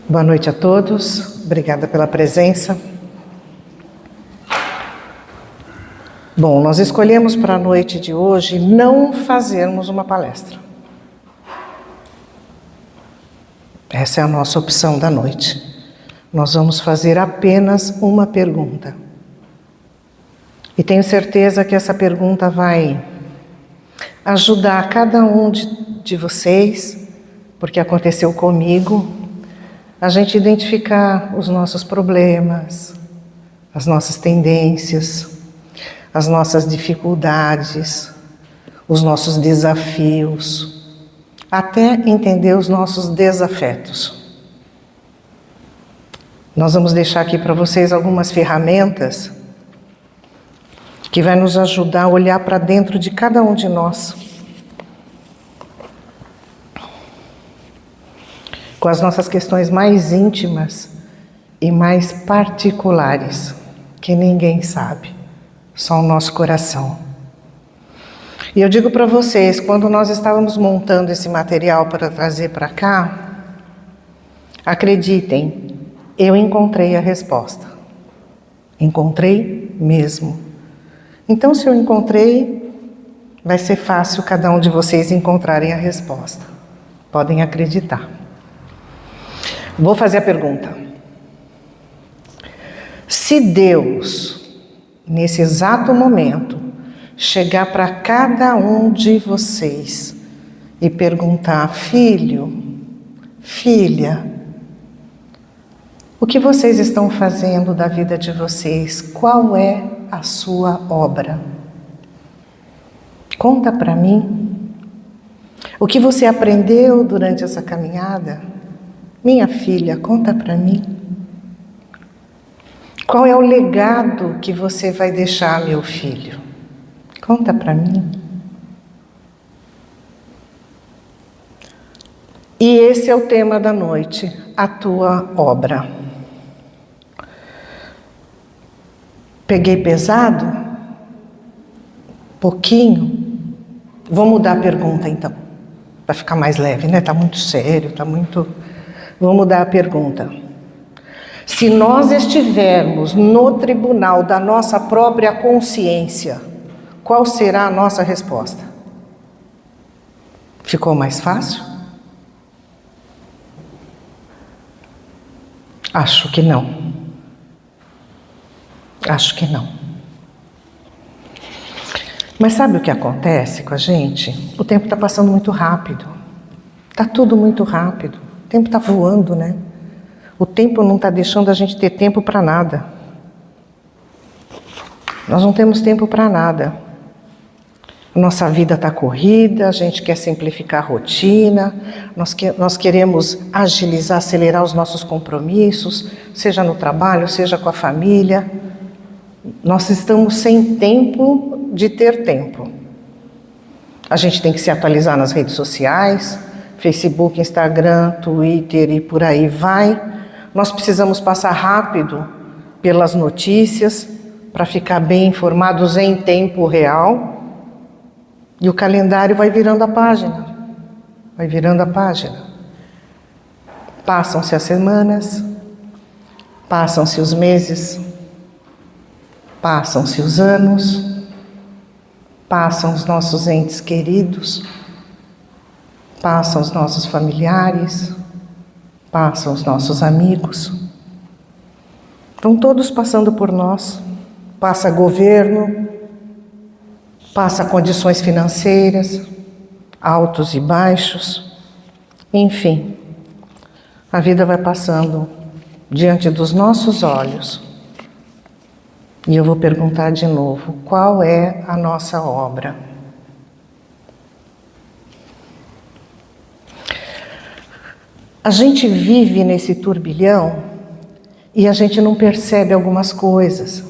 Boa noite a todos, obrigada pela presença. Bom, nós escolhemos para a noite de hoje não fazermos uma palestra. Essa é a nossa opção da noite. Nós vamos fazer apenas uma pergunta. E tenho certeza que essa pergunta vai ajudar cada um de vocês, porque aconteceu comigo, a gente identificar os nossos problemas, as nossas tendências, as nossas dificuldades, os nossos desafios, até entender os nossos desafetos. Nós vamos deixar aqui para vocês algumas ferramentas que vai nos ajudar a olhar para dentro de cada um de nós, com as nossas questões mais íntimas e mais particulares, que ninguém sabe, só o nosso coração. E eu digo para vocês, quando nós estávamos montando esse material para trazer para cá, acreditem, eu encontrei a resposta. Encontrei mesmo. Então, se eu encontrei, vai ser fácil cada um de vocês encontrarem a resposta. Podem acreditar. Vou fazer a pergunta. Se Deus, nesse exato momento, chegar para cada um de vocês e perguntar: filho, filha, o que vocês estão fazendo da vida de vocês? Qual é a sua obra? Conta para mim. O que você aprendeu durante essa caminhada? Minha filha, conta para mim. Qual é o legado que você vai deixar, meu filho? Conta para mim. E esse é o tema da noite, a tua obra. Peguei pesado? Pouquinho? Vou mudar a pergunta então, para ficar mais leve, né? Tá muito sério, tá muito... Vou mudar a pergunta. Se nós estivermos no tribunal da nossa própria consciência, qual será a nossa resposta? Ficou mais fácil? Acho que não. Acho que não. Mas sabe o que acontece com a gente? O tempo está passando muito rápido. Está tudo muito rápido. O tempo está voando, né? O tempo não está deixando a gente ter tempo para nada. Nós não temos tempo para nada. Nossa vida está corrida, a gente quer simplificar a rotina, nós queremos agilizar, acelerar os nossos compromissos, seja no trabalho, seja com a família. Nós estamos sem tempo de ter tempo. A gente tem que se atualizar nas redes sociais, Facebook, Instagram, Twitter e por aí vai. Nós precisamos passar rápido pelas notícias para ficar bem informados em tempo real. E o calendário vai virando a página. Vai virando a página. Passam-se as semanas, passam-se os meses, passam-se os anos, passam os nossos entes queridos, passam os nossos familiares, passam os nossos amigos. Estão todos passando por nós. Passa governo, passa condições financeiras, altos e baixos. Enfim, a vida vai passando diante dos nossos olhos. E eu vou perguntar de novo, qual é a nossa obra? A gente vive nesse turbilhão e a gente não percebe algumas coisas.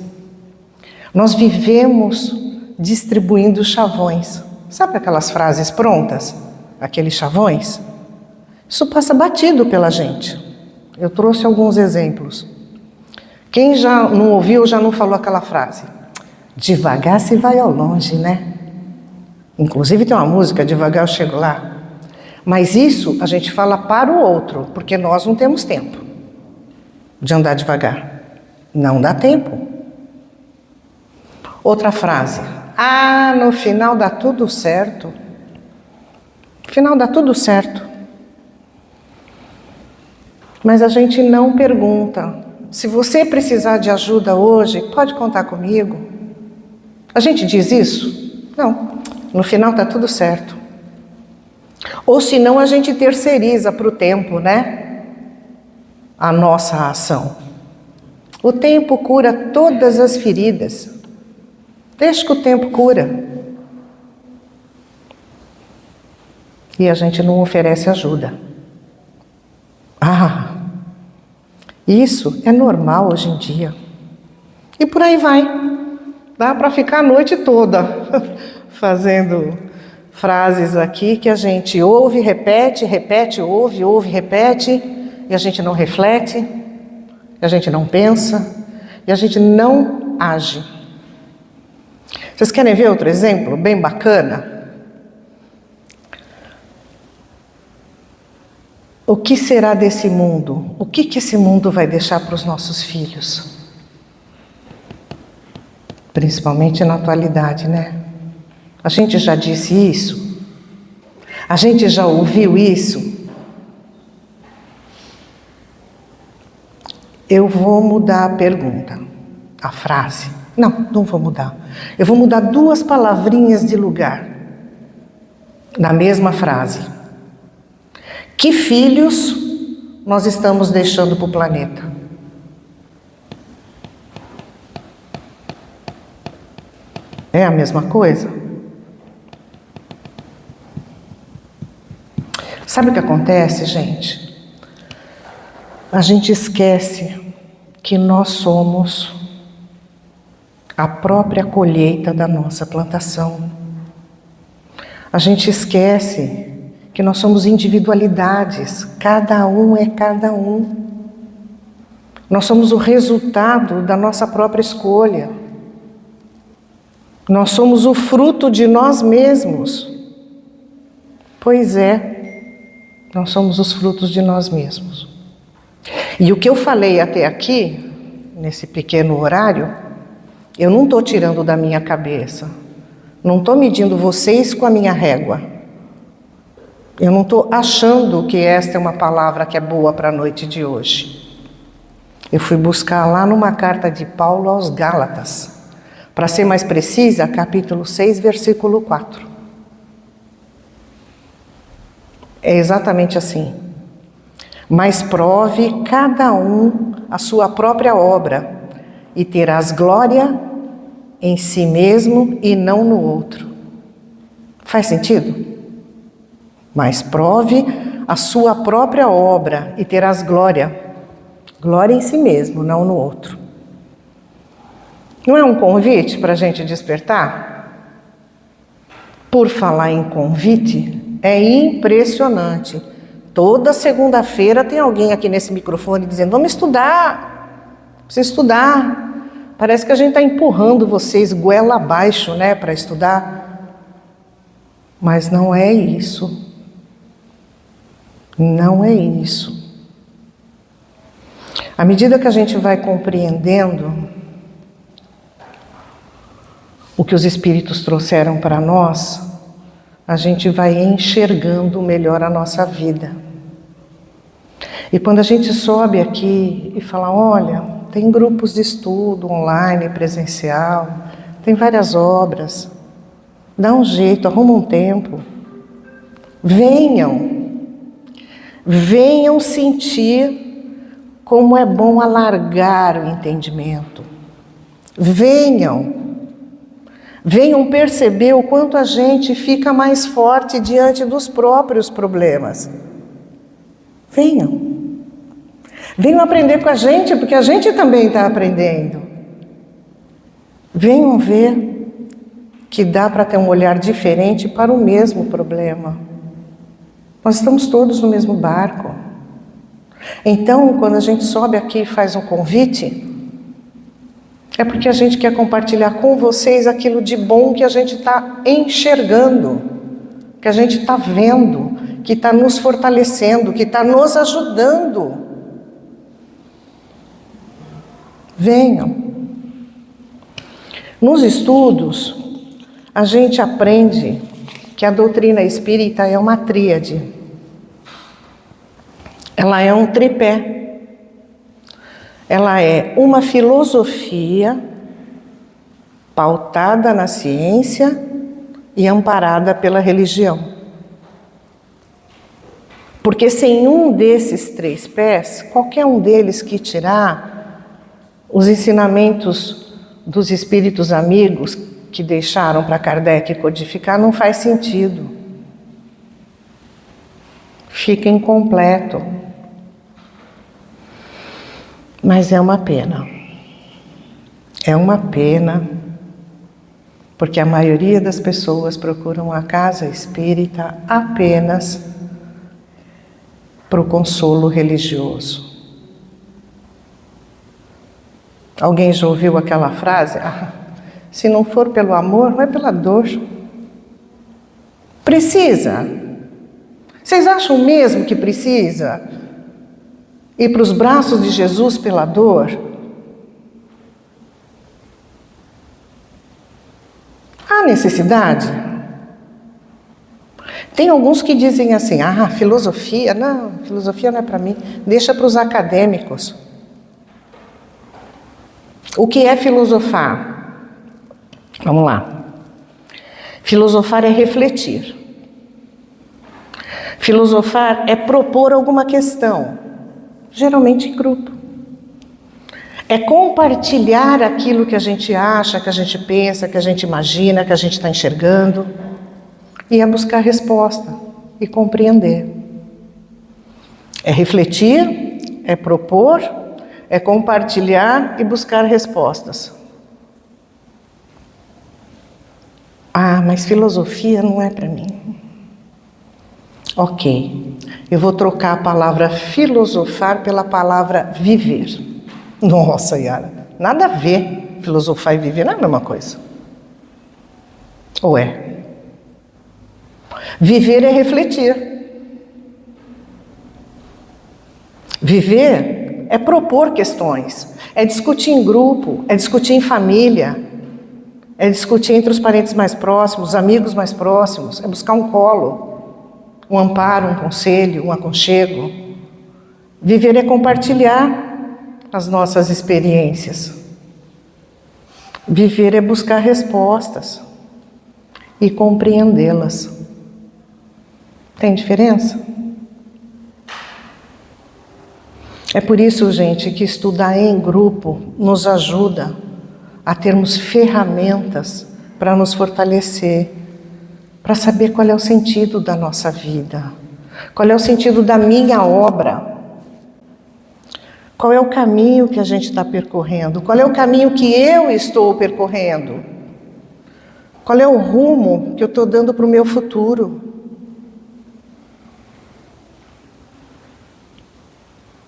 Nós vivemos distribuindo chavões. Sabe aquelas frases prontas? Aqueles chavões? Isso passa batido pela gente. Eu trouxe alguns exemplos. Quem já não ouviu, já não falou aquela frase? Devagar se vai ao longe, né? Inclusive tem uma música, Devagar eu chego lá. Mas isso a gente fala para o outro, porque nós não temos tempo. de andar devagar. Não dá tempo. Outra frase. Ah, no final dá tudo certo. No final dá tudo certo. Mas a gente não pergunta. Se você precisar de ajuda hoje, pode contar comigo. A gente diz isso? Não. No final tá tudo certo. Ou senão a gente terceiriza para o tempo, né? A nossa ação. O tempo cura todas as feridas. Deixa que o tempo cura. E a gente não oferece ajuda. Ah, isso é normal hoje em dia. E por aí vai. Dá para ficar a noite toda fazendo frases aqui que a gente ouve, repete, ouve, repete, e a gente não reflete, e a gente não pensa, e a gente não age. Vocês querem ver outro exemplo bem bacana? O que será desse mundo? O que esse mundo vai deixar para os nossos filhos? Principalmente na atualidade, né? A gente já disse isso? A gente já ouviu isso? Eu vou mudar a pergunta, a frase. Não vou mudar. Eu vou mudar 2 palavrinhas de lugar na mesma frase. Que filhos nós estamos deixando para o planeta? É a mesma coisa? Sabe o que acontece, gente? A gente esquece que nós somos a própria colheita da nossa plantação. A gente esquece que nós somos individualidades, cada um é cada um. Nós somos o resultado da nossa própria escolha. Nós somos o fruto de nós mesmos. Pois é, nós somos os frutos de nós mesmos. E o que eu falei até aqui, nesse pequeno horário, eu não estou tirando da minha cabeça. Não estou medindo vocês com a minha régua. Eu não estou achando que esta é uma palavra que é boa para a noite de hoje. Eu fui buscar lá numa carta de Paulo aos Gálatas. Para ser mais precisa, capítulo 6, versículo 4. É exatamente assim. Mas prove cada um a sua própria obra, e terás glória em si mesmo e não no outro. Faz sentido? Mas prove a sua própria obra e terás glória em si mesmo, não no outro. Não é um convite para a gente despertar? Por falar em convite, é impressionante. Toda segunda-feira tem alguém aqui nesse microfone dizendo: vamos estudar, precisa estudar. Parece que a gente está empurrando vocês goela abaixo, né, para estudar. Mas não é isso. Não é isso. À medida que a gente vai compreendendo o que os Espíritos trouxeram para nós, a gente vai enxergando melhor a nossa vida. E quando a gente sobe aqui e fala: olha, tem grupos de estudo online, presencial, tem várias obras, dá um jeito, arruma um tempo. Venham sentir como é bom alargar o entendimento. Venham perceber o quanto a gente fica mais forte diante dos próprios problemas. Venham aprender com a gente, porque a gente também está aprendendo. Venham ver que dá para ter um olhar diferente para o mesmo problema. Nós estamos todos no mesmo barco. Então, quando a gente sobe aqui e faz um convite, é porque a gente quer compartilhar com vocês aquilo de bom que a gente está enxergando, que a gente está vendo, que está nos fortalecendo, que está nos ajudando. Venham. Nos estudos, a gente aprende que a doutrina espírita é uma tríade. Ela é um tripé. Ela é uma filosofia pautada na ciência e amparada pela religião. Porque sem um desses três pés, qualquer um deles que tirar os ensinamentos dos espíritos amigos que deixaram para Kardec codificar, não faz sentido. Fica incompleto. Mas é uma pena. É uma pena, porque a maioria das pessoas procuram a casa espírita apenas para o consolo religioso. Alguém já ouviu aquela frase? Se não for pelo amor, vai pela dor. Precisa? Vocês acham mesmo que precisa ir para os braços de Jesus pela dor? Há necessidade? Tem alguns que dizem assim, filosofia não é para mim, deixa para os acadêmicos. O que é filosofar? Vamos lá. Filosofar é refletir. Filosofar é propor alguma questão, geralmente em grupo. É compartilhar aquilo que a gente acha, que a gente pensa, que a gente imagina, que a gente está enxergando. E é buscar resposta e compreender. É refletir, é propor, é compartilhar e buscar respostas. Mas filosofia não é para mim. Ok, eu vou trocar a palavra filosofar pela palavra viver. Nossa, Yara, nada a ver. Filosofar e viver não é a mesma coisa. Ou é? Viver é refletir. Viver é propor questões, é discutir em grupo, é discutir em família, é discutir entre os parentes mais próximos, os amigos mais próximos, é buscar um colo, um amparo, um conselho, um aconchego. Viver é compartilhar as nossas experiências. Viver é buscar respostas e compreendê-las. Tem diferença? É por isso, gente, que estudar em grupo nos ajuda a termos ferramentas para nos fortalecer, para saber qual é o sentido da nossa vida, qual é o sentido da minha obra, qual é o caminho que a gente está percorrendo, qual é o caminho que eu estou percorrendo, qual é o rumo que eu estou dando para o meu futuro.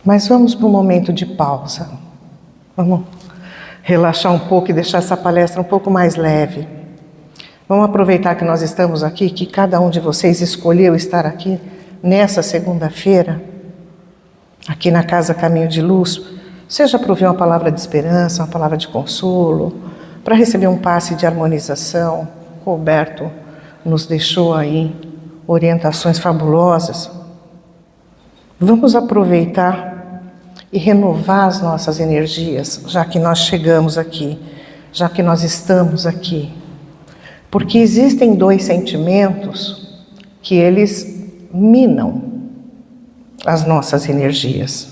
Mas vamos para um momento de pausa. Vamos relaxar um pouco e deixar essa palestra um pouco mais leve. Vamos aproveitar que nós estamos aqui, que cada um de vocês escolheu estar aqui nessa segunda-feira, aqui na Casa Caminho de Luz, seja para ouvir uma palavra de esperança, uma palavra de consolo, para receber um passe de harmonização. Roberto nos deixou aí orientações fabulosas. Vamos aproveitar e renovar as nossas energias, já que nós chegamos aqui, já que nós estamos aqui. Porque existem dois sentimentos que eles minam as nossas energias.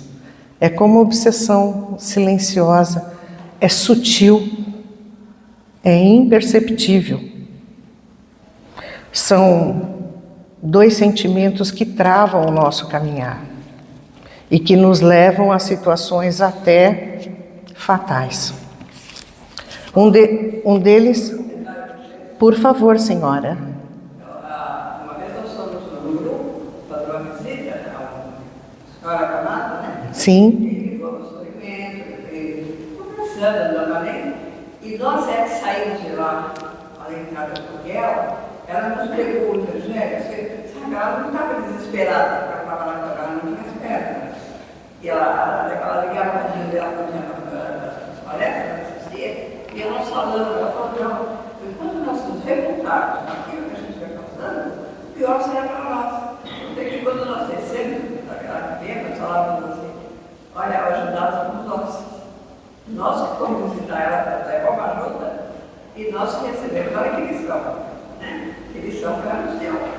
É como obsessão silenciosa, é sutil, é imperceptível. São dois sentimentos que travam o nosso caminhar e que nos levam a situações até fatais. Um deles, por favor, senhora. Uma vez nós fomos no grupo, fazer uma visita à escola Camada, né? Sim. E fomos no evento, conversando novamente, e nós que saímos de lá, além de casa com ela nos pergunta, gente, ela não estava desesperada para falar com ela, não tinha espera. E ela ligava a radinho dela quando tinha falando, ela falou, não, quando nós nos revoltarmos naquilo que a gente vai passando, pior será para nós. Porque quando nós descemos daquela pena, nós falávamos assim, olha, ajudados por nós que fomos visitar ela para levar uma ajuda, e nós que recebemos, olha que lição, né? Que lição que ela nos deu.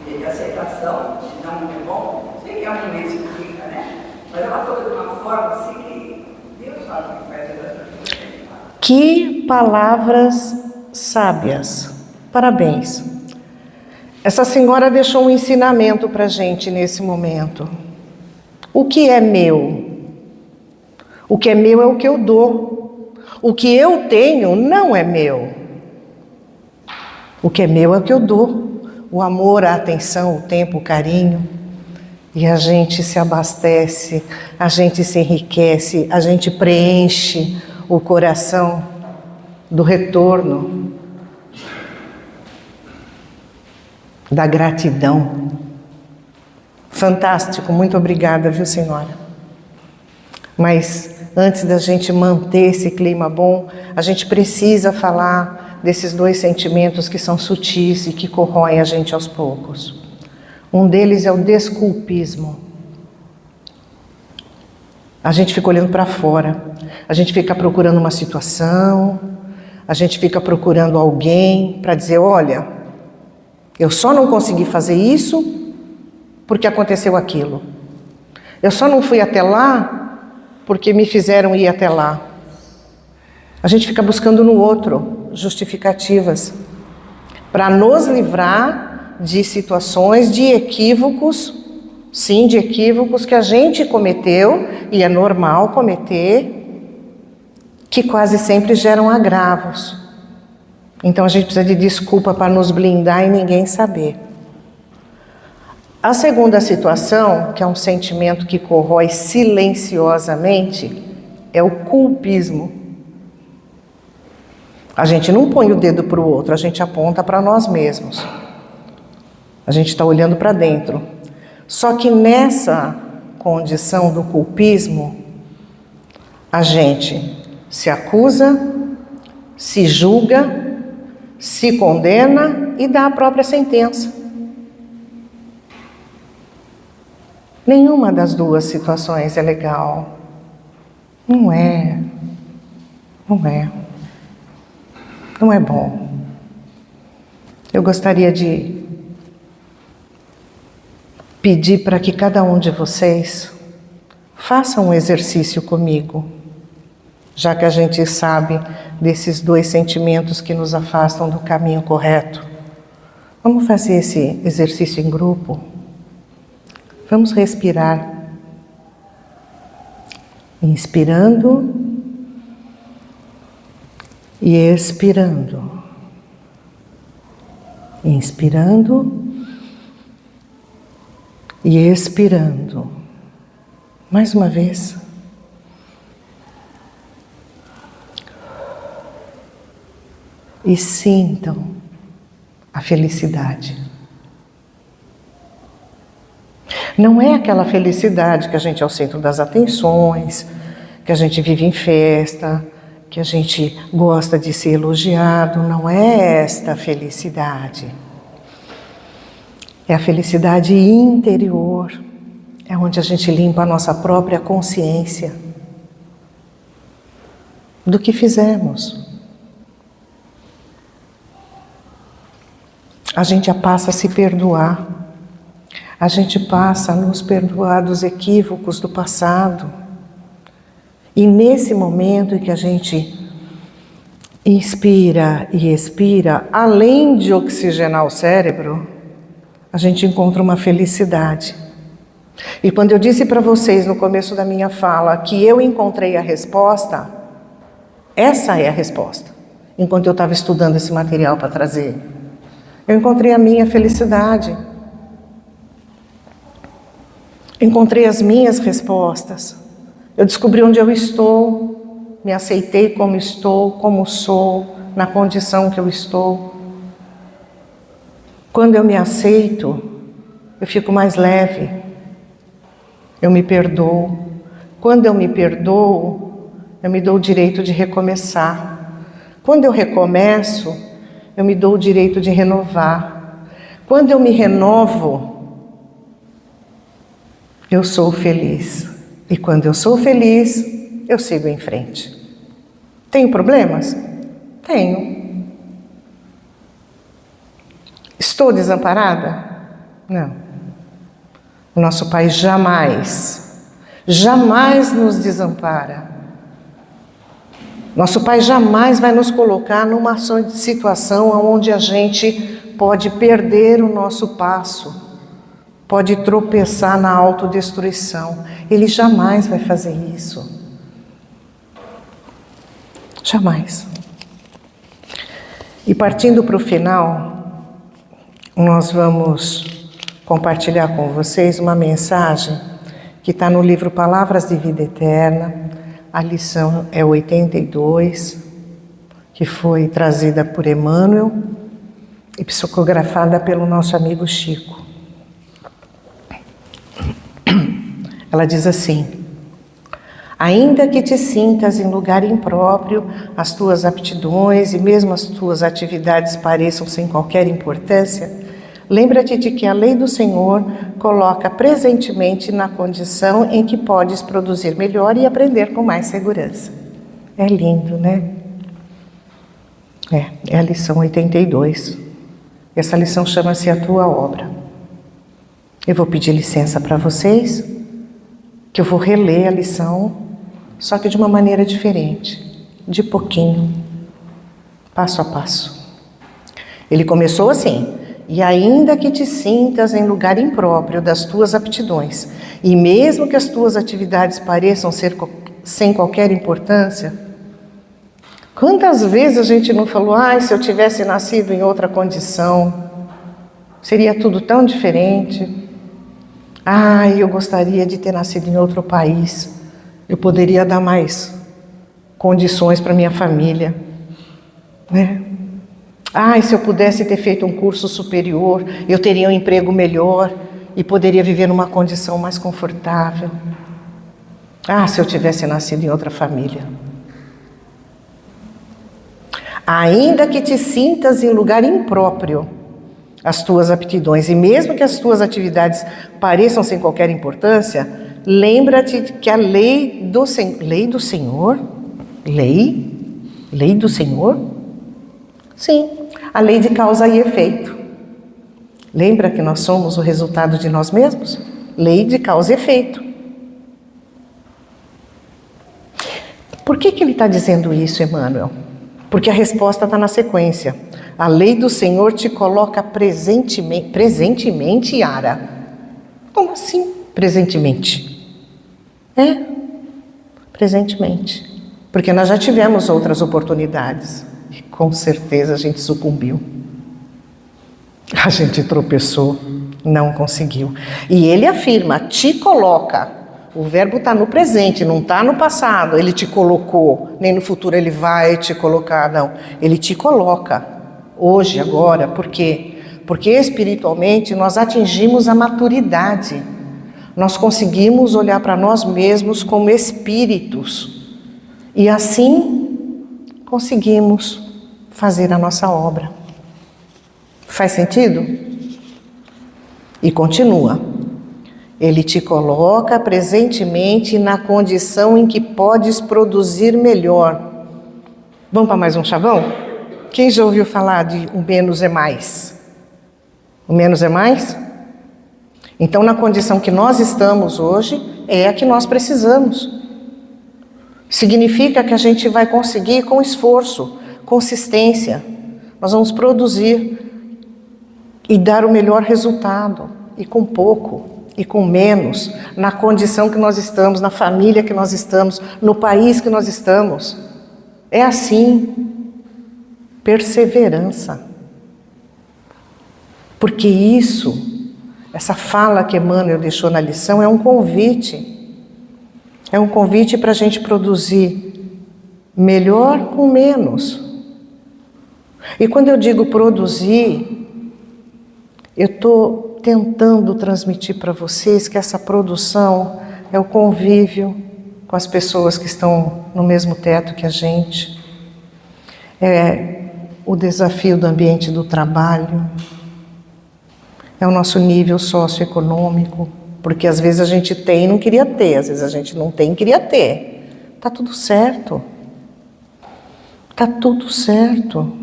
De aceitação, se não é bom, sei que é um momento que fica, né? Mas ela falou de uma forma assim que Deus sabe o que faz essa pessoa. Que palavras sábias. Parabéns. Essa senhora deixou um ensinamento para a gente nesse momento. O que é meu? O que é meu é o que eu dou. O que eu tenho não é meu. O que é meu é o que eu dou. O amor, a atenção, o tempo, o carinho. E a gente se abastece, a gente se enriquece, a gente preenche o coração do retorno, da gratidão. Fantástico, muito obrigada, viu, senhora? Mas antes da gente manter esse clima bom, a gente precisa falar desses dois sentimentos que são sutis e que corroem a gente aos poucos. Um deles é o desculpismo. A gente fica olhando para fora, a gente fica procurando uma situação, a gente fica procurando alguém para dizer, olha, eu só não consegui fazer isso porque aconteceu aquilo. Eu só não fui até lá porque me fizeram ir até lá. A gente fica buscando no outro justificativas para nos livrar de situações, de equívocos, sim, de equívocos que a gente cometeu, e é normal cometer, que quase sempre geram agravos. Então a gente precisa de desculpa para nos blindar e ninguém saber. A segunda situação, que é um sentimento que corrói silenciosamente, é o culpismo. A gente não põe o dedo para o outro, a gente aponta para nós mesmos. A gente está olhando para dentro. Só que nessa condição do culpismo, a gente se acusa, se julga, se condena e dá a própria sentença. Nenhuma das duas situações é legal. Não é. Não é. Não é bom. Eu gostaria de pedir para que cada um de vocês faça um exercício comigo, já que a gente sabe desses dois sentimentos que nos afastam do caminho correto. Vamos fazer esse exercício em grupo? Vamos respirar. Inspirando e expirando. Inspirando e expirando. Mais uma vez. E sintam a felicidade. Não é aquela felicidade que a gente é o centro das atenções, que a gente vive em festa, que a gente gosta de ser elogiado. Não é esta felicidade. É a felicidade interior. É onde a gente limpa a nossa própria consciência do que fizemos. A gente passa a se perdoar. A gente passa a nos perdoar dos equívocos do passado. E nesse momento em que a gente inspira e expira, além de oxigenar o cérebro, a gente encontra uma felicidade. E quando eu disse para vocês no começo da minha fala que eu encontrei a resposta, essa é a resposta. Enquanto eu estava estudando esse material para trazer, eu encontrei a minha felicidade. Encontrei as minhas respostas. Eu descobri onde eu estou, me aceitei como estou, como sou, na condição que eu estou. Quando eu me aceito, eu fico mais leve. Eu me perdoo. Quando eu me perdoo, eu me dou o direito de recomeçar. Quando eu recomeço, eu me dou o direito de renovar. Quando eu me renovo, eu sou feliz. E quando eu sou feliz, eu sigo em frente. Tenho problemas? Tenho. Estou desamparada? Não. O nosso Pai jamais nos desampara. Nosso Pai jamais vai nos colocar numa situação onde a gente pode perder o nosso passo, pode tropeçar na autodestruição. Ele jamais vai fazer isso. Jamais. E partindo para o final, nós vamos compartilhar com vocês uma mensagem que está no livro Palavras de Vida Eterna. A lição é 82, que foi trazida por Emmanuel e psicografada pelo nosso amigo Chico. Ela diz assim: ainda que te sintas em lugar impróprio, as tuas aptidões e mesmo as tuas atividades pareçam sem qualquer importância, lembra-te de que a lei do Senhor coloca presentemente na condição em que podes produzir melhor e aprender com mais segurança. É lindo, né? É a lição 82. Essa lição chama-se A Tua Obra. Eu vou pedir licença para vocês, que eu vou reler a lição, só que de uma maneira diferente, de pouquinho, passo a passo. Ele começou assim: e ainda que te sintas em lugar impróprio das tuas aptidões, e mesmo que as tuas atividades pareçam ser sem qualquer importância, quantas vezes a gente não falou: se eu tivesse nascido em outra condição, seria tudo tão diferente. Eu gostaria de ter nascido em outro país, eu poderia dar mais condições para minha família, né? Se eu pudesse ter feito um curso superior, eu teria um emprego melhor e poderia viver numa condição mais confortável. Se eu tivesse nascido em outra família. Ainda que te sintas em lugar impróprio, as tuas aptidões, e mesmo que as tuas atividades pareçam sem qualquer importância, lembra-te que a lei do Senhor? Lei do Senhor? Sim, a lei de causa e efeito. Lembra que nós somos o resultado de nós mesmos? Lei de causa e efeito. Por que ele está dizendo isso, Emmanuel? Porque a resposta está na sequência. A lei do Senhor te coloca presentemente, Yara. Como assim, presentemente? Presentemente. Porque nós já tivemos outras oportunidades. E com certeza a gente sucumbiu. A gente tropeçou, não conseguiu. E ele afirma, te coloca. O verbo está no presente, não está no passado. Ele te colocou, nem no futuro ele vai te colocar, não. Ele te coloca. Hoje, agora, por quê? Porque espiritualmente nós atingimos a maturidade. Nós conseguimos olhar para nós mesmos como espíritos. E assim conseguimos fazer a nossa obra. Faz sentido? E continua. Ele te coloca presentemente na condição em que podes produzir melhor. Vamos para mais um chavão? Quem já ouviu falar de o menos é mais? O menos é mais? Então, na condição que nós estamos hoje, é a que nós precisamos. Significa que a gente vai conseguir com esforço, consistência. Nós vamos produzir e dar o melhor resultado, e com pouco, e com menos, na condição que nós estamos, na família que nós estamos, no país que nós estamos. É assim. Perseverança. Porque isso, essa fala que Emmanuel deixou na lição, é um convite. É um convite para a gente produzir melhor com menos. E quando eu digo produzir, eu estou tentando transmitir para vocês que essa produção é o convívio com as pessoas que estão no mesmo teto que a gente. É o desafio do ambiente do trabalho, é o nosso nível socioeconômico, porque às vezes a gente tem e não queria ter, às vezes a gente não tem e queria ter. Tá tudo certo. Tá tudo certo.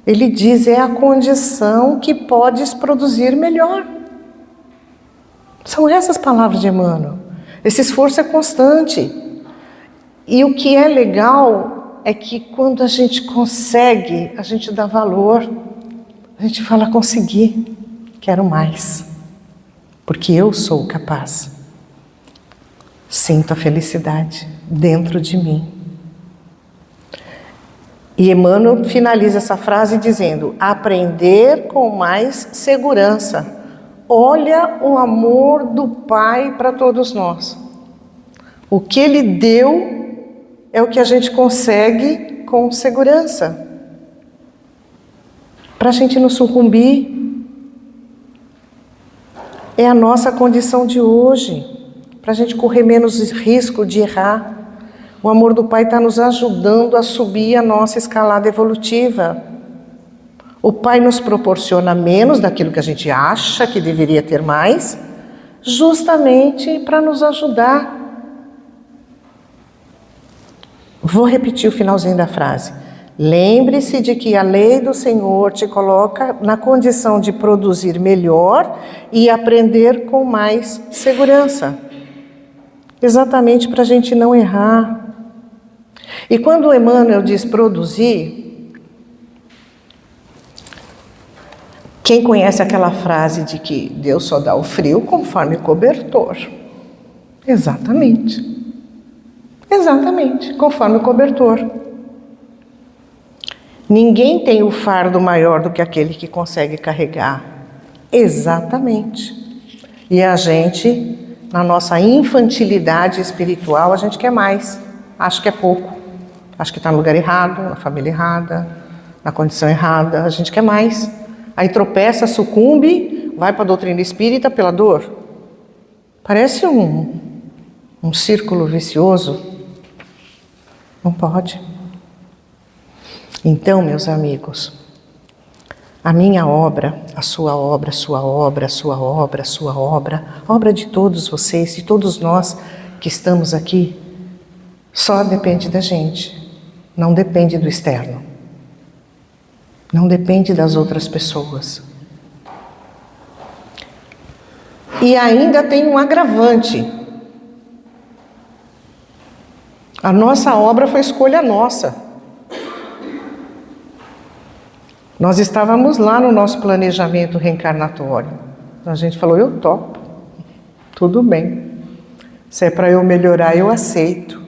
Ele diz, é a condição que podes produzir melhor. São essas palavras de Emmanuel. Esse esforço é constante. E o que é legal é que quando a gente consegue, a gente dá valor. A gente fala, consegui, quero mais. Porque eu sou capaz. Sinto a felicidade dentro de mim. E Emmanuel finaliza essa frase dizendo, aprender com mais segurança. Olha o amor do Pai para todos nós. O que Ele deu é o que a gente consegue com segurança. Para a gente não sucumbir. É a nossa condição de hoje. Para a gente correr menos risco de errar. O amor do Pai está nos ajudando a subir a nossa escalada evolutiva. O Pai nos proporciona menos daquilo que a gente acha que deveria ter mais, justamente para nos ajudar. Vou repetir o finalzinho da frase. Lembre-se de que a lei do Senhor te coloca na condição de produzir melhor e aprender com mais segurança. Exatamente para a gente não errar. E quando o Emmanuel diz produzir, quem conhece aquela frase de que Deus só dá o frio conforme cobertor? Exatamente. Exatamente, conforme o cobertor. Ninguém tem o fardo maior do que aquele que consegue carregar. Exatamente. E a gente, na nossa infantilidade espiritual, a gente quer mais. Acho que é pouco. Acho que está no lugar errado, na família errada, na condição errada. A gente quer mais. Aí tropeça, sucumbe, vai para a doutrina espírita pela dor. Parece um círculo vicioso. Não pode. Então, meus amigos, a minha obra, a sua obra, a sua obra, a sua obra, a sua obra, a obra de todos vocês, de todos nós que estamos aqui, só depende da gente. Não depende do externo. Não depende das outras pessoas. E ainda tem um agravante. A nossa obra foi escolha nossa. Nós estávamos lá no nosso planejamento reencarnatório. A gente falou, eu topo. Tudo bem. Se é para eu melhorar, eu aceito.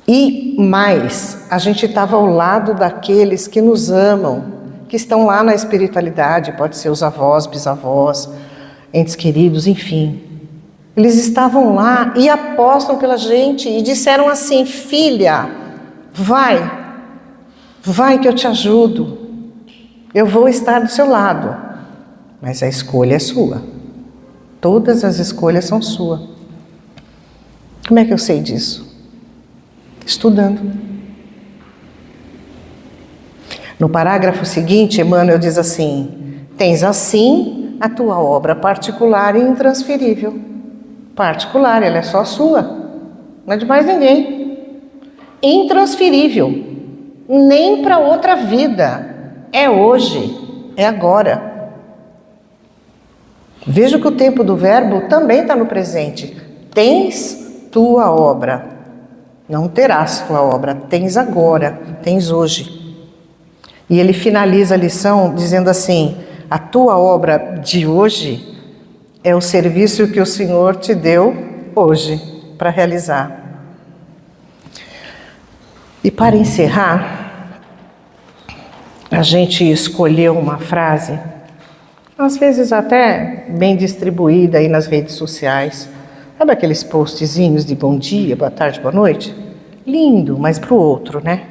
E mais, a gente estava ao lado daqueles que nos amam, que estão lá na espiritualidade, pode ser os avós, bisavós, entes queridos, enfim. Eles estavam lá e apostam pela gente e disseram assim, filha, vai que eu te ajudo, eu vou estar do seu lado, mas a escolha é sua. Todas as escolhas são suas. Como é que eu sei disso? Estudando. No parágrafo seguinte, Emmanuel diz assim, tens assim a tua obra particular e intransferível. Particular, ela é só sua, não é de mais ninguém. Intransferível, nem para outra vida, é hoje, é agora. Veja que o tempo do verbo também está no presente. Tens tua obra. Não terás tua obra, tens agora, tens hoje. E ele finaliza a lição dizendo assim, a tua obra de hoje é o serviço que o Senhor te deu hoje para realizar. E para encerrar, a gente escolheu uma frase, às vezes até bem distribuída aí nas redes sociais. Sabe aqueles postzinhos de bom dia, boa tarde, boa noite? Lindo, mas para o outro, né?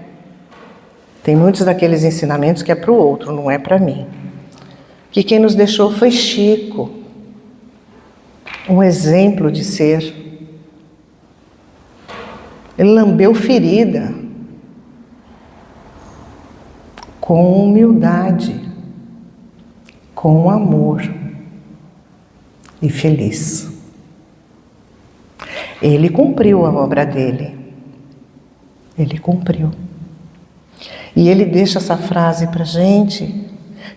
Tem muitos daqueles ensinamentos que é para o outro, não é para mim. Que quem nos deixou foi Chico. Um exemplo de ser. Ele lambeu ferida. com humildade, com amor e feliz. Ele cumpriu a obra dele. Ele cumpriu. E ele deixa essa frase para a gente,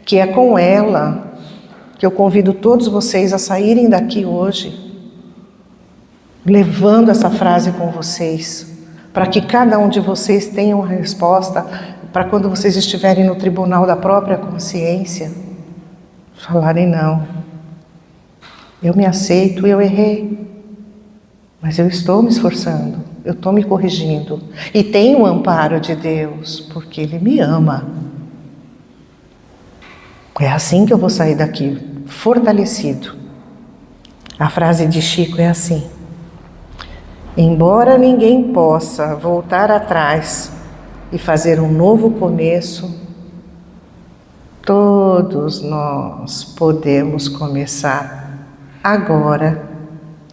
que é com ela que eu convido todos vocês a saírem daqui hoje, levando essa frase com vocês, para que cada um de vocês tenha uma resposta, para quando vocês estiverem no tribunal da própria consciência, falarem: não, eu me aceito, eu errei, mas eu estou me esforçando, eu estou me corrigindo, e tenho o amparo de Deus, porque Ele me ama. É assim que eu vou sair daqui, fortalecido. A frase de Chico é assim: embora ninguém possa voltar atrás e fazer um novo começo, todos nós podemos começar agora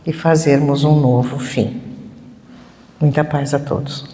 e fazermos um novo fim. Muita paz a todos.